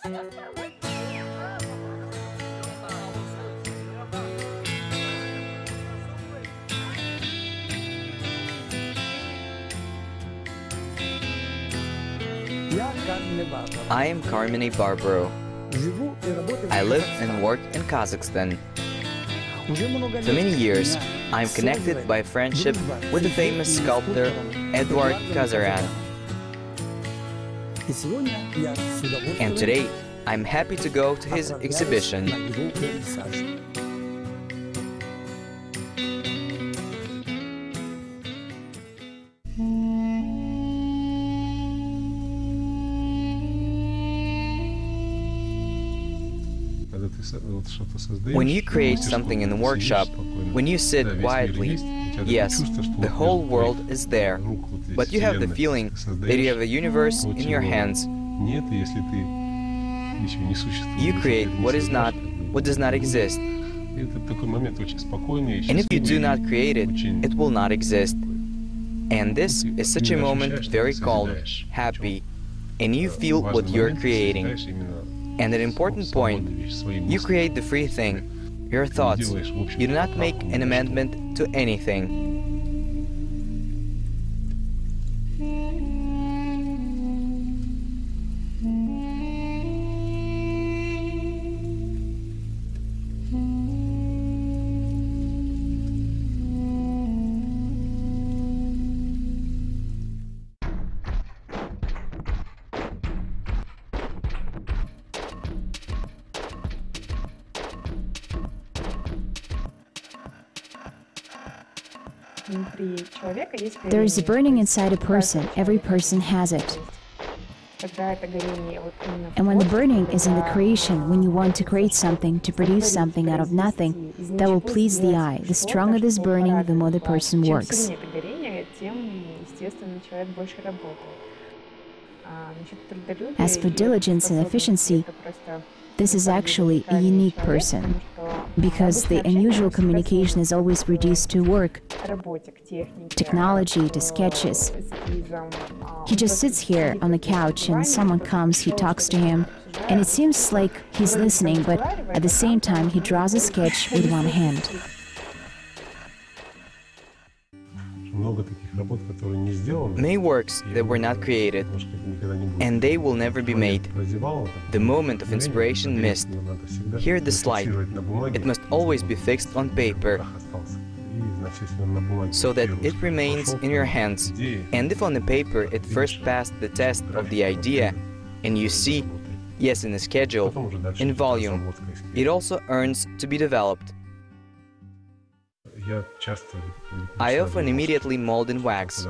I am CARMINE BARBARO. I live and work in Kazakhstan. For many years, I am connected by friendship with the famous sculptor Edward Kazaryan. And today, I'm happy to go to his exhibition. When you create something in the workshop, when you sit quietly, yes, the whole world is there, but you have the feeling that you have a universe in your hands. You create what is not, what does not exist. And if you do not create it, it will not exist. And this is such a moment, very calm, happy, and you feel what you're creating. And an important point, you create the free thing, your thoughts. You do not make an amendment to anything. There is a burning inside a person. Every person has it. And when the burning is in the creation, when you want to create something, to produce something out of nothing, that will please the eye. The stronger this burning, the more the person works. As for diligence and efficiency, this is actually a unique person, because the unusual communication is always reduced to work, technology, to sketches. He just sits here on the couch and someone comes, he talks to him, and it seems like he's listening, but at the same time he draws a sketch with one hand. Many works that were not created, and they will never be made. The moment of inspiration missed. Here the slide. It must always be fixed on paper, so that it remains in your hands. And if on the paper it first passed the test of the idea, and you see, yes, in the schedule, in volume, it also earns to be developed. I often immediately mold in wax.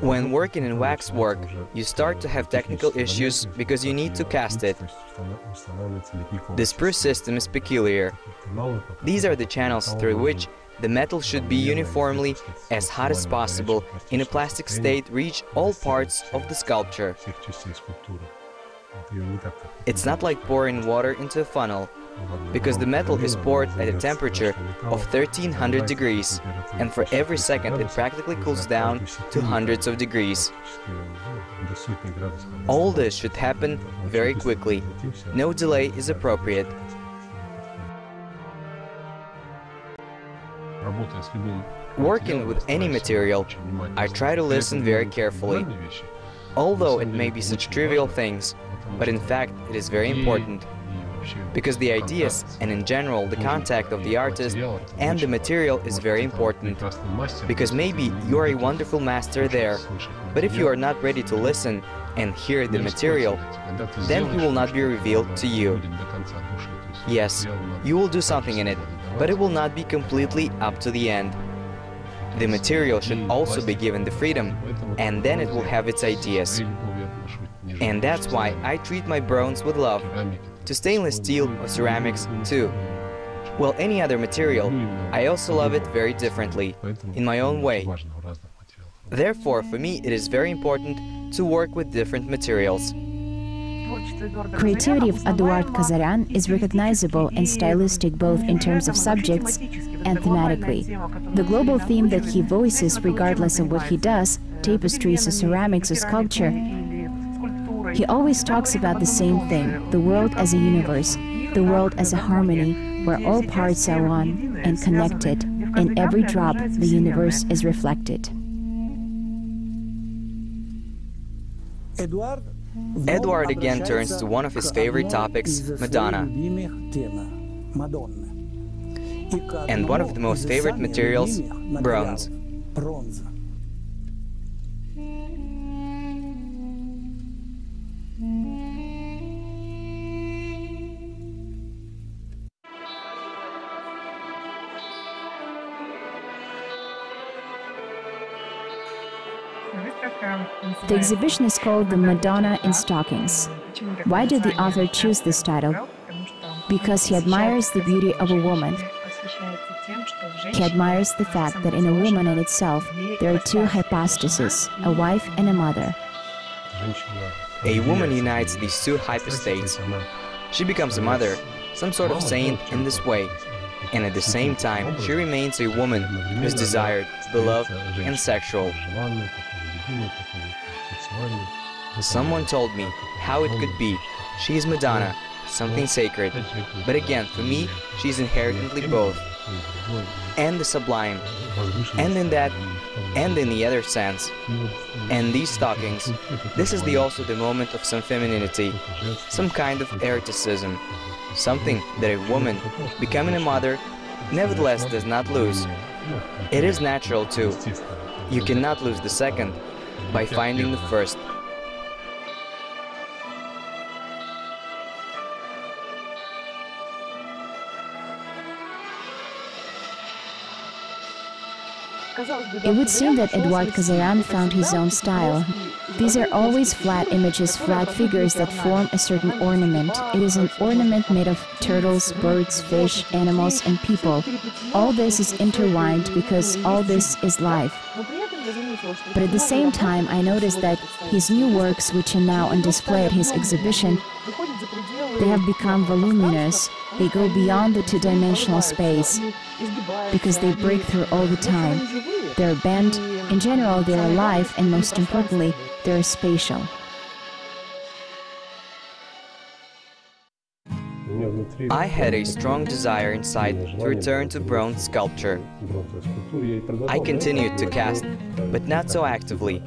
When working in wax work, you start to have technical issues because you need to cast it. The sprue system is peculiar. These are the channels through which the metal should be uniformly, as hot as possible, in a plastic state reach all parts of the sculpture. It's not like pouring water into a funnel, because the metal is poured at a temperature of 1300 degrees, and for every second it practically cools down to hundreds of degrees. All this should happen very quickly. No delay is appropriate. Working with any material, I try to listen very carefully. Although it may be such trivial things, but in fact it is very important. Because the ideas, and in general the contact of the artist and the material is very important. Because maybe you are a wonderful master there, but if you are not ready to listen and hear the material, then he will not be revealed to you. Yes, you will do something in it, but it will not be completely up to the end. The material should also be given the freedom, and then it will have its ideas. And that's why I treat my bronze with love. To stainless steel or ceramics too. Well, any other material, I also love it very differently, in my own way. Therefore, for me, it is very important to work with different materials. Creativity of Eduard Kazaryan is recognizable and stylistic both in terms of subjects and thematically. The global theme that he voices regardless of what he does, tapestries or ceramics or sculpture, He always talks about the same thing, the world as a universe, the world as a harmony, where all parts are one and connected, in every drop the universe is reflected. Edward again turns to one of his favorite topics, Madonna, and one of the most favorite materials, bronze. The exhibition is called The Madonna in Stockings. Why did the author choose this title? Because he admires the beauty of a woman. He admires the fact that in a woman in itself there are two hypostases, a wife and a mother. A woman unites these two hypostates. She becomes a mother, some sort of saint in this way, and at the same time she remains a woman who is desired, beloved, and sexual. Someone told me how it could be. She is Madonna, something sacred. But again, for me, she is inherently both. And the sublime. And in that, and in the other sense. And these stockings, this is also the moment of some femininity, some kind of eroticism. Something that a woman, becoming a mother, nevertheless does not lose. It is natural too. You cannot lose the second by finding the first. It would seem that Edward Kazaryan found his own style. These are always flat images, flat figures that form a certain ornament. It is an ornament made of turtles, birds, fish, animals, and people. All this is intertwined because all this is life. But at the same time, I noticed that his new works, which are now on display at his exhibition, they have become voluminous. They go beyond the two-dimensional space because they break through all the time. They're bent, in general they're alive, and most importantly, they're spatial. I had a strong desire inside to return to bronze sculpture. I continued to cast, but not so actively.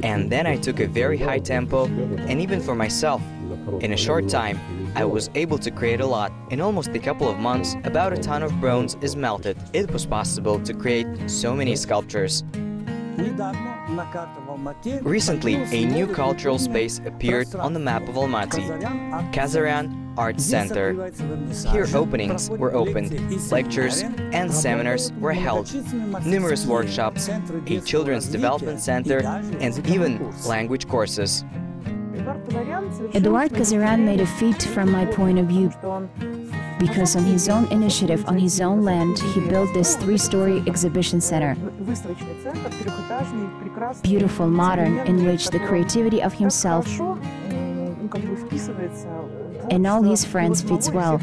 And then I took a very high tempo, and even for myself, in a short time, I was able to create a lot. In almost a couple of months, about a ton of bronze is melted. It was possible to create so many sculptures. Recently, a new cultural space appeared on the map of Almaty, Kazaryan Arts Center. Here openings were opened, lectures and seminars were held, numerous workshops, a children's development center, and even language courses. Edward Kazaryan made a feat from my point of view, because on his own initiative, on his own land, he built this 3-story exhibition center. Beautiful, modern, in which the creativity of himself and all his friends fits well.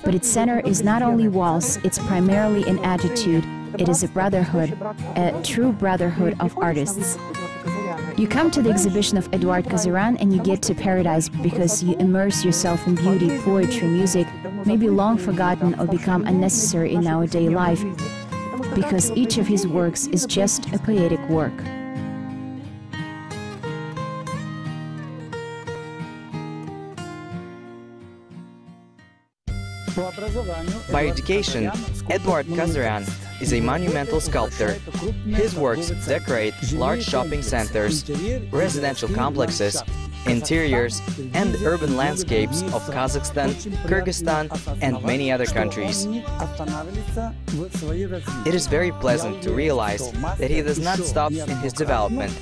But its center is not only walls, it's primarily an attitude. It is a brotherhood, a true brotherhood of artists. You come to the exhibition of Edward Kazaryan and you get to paradise because you immerse yourself in beauty, poetry, music, maybe long forgotten or become unnecessary in nowadays life, because each of his works is just a poetic work. By education, Edward Kazaryan is a monumental sculptor. His works decorate large shopping centers, residential complexes, interiors, and urban landscapes of Kazakhstan, Kyrgyzstan, and many other countries. It is very pleasant to realize that he does not stop in his development.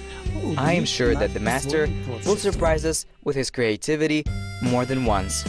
I am sure that the master will surprise us with his creativity more than once.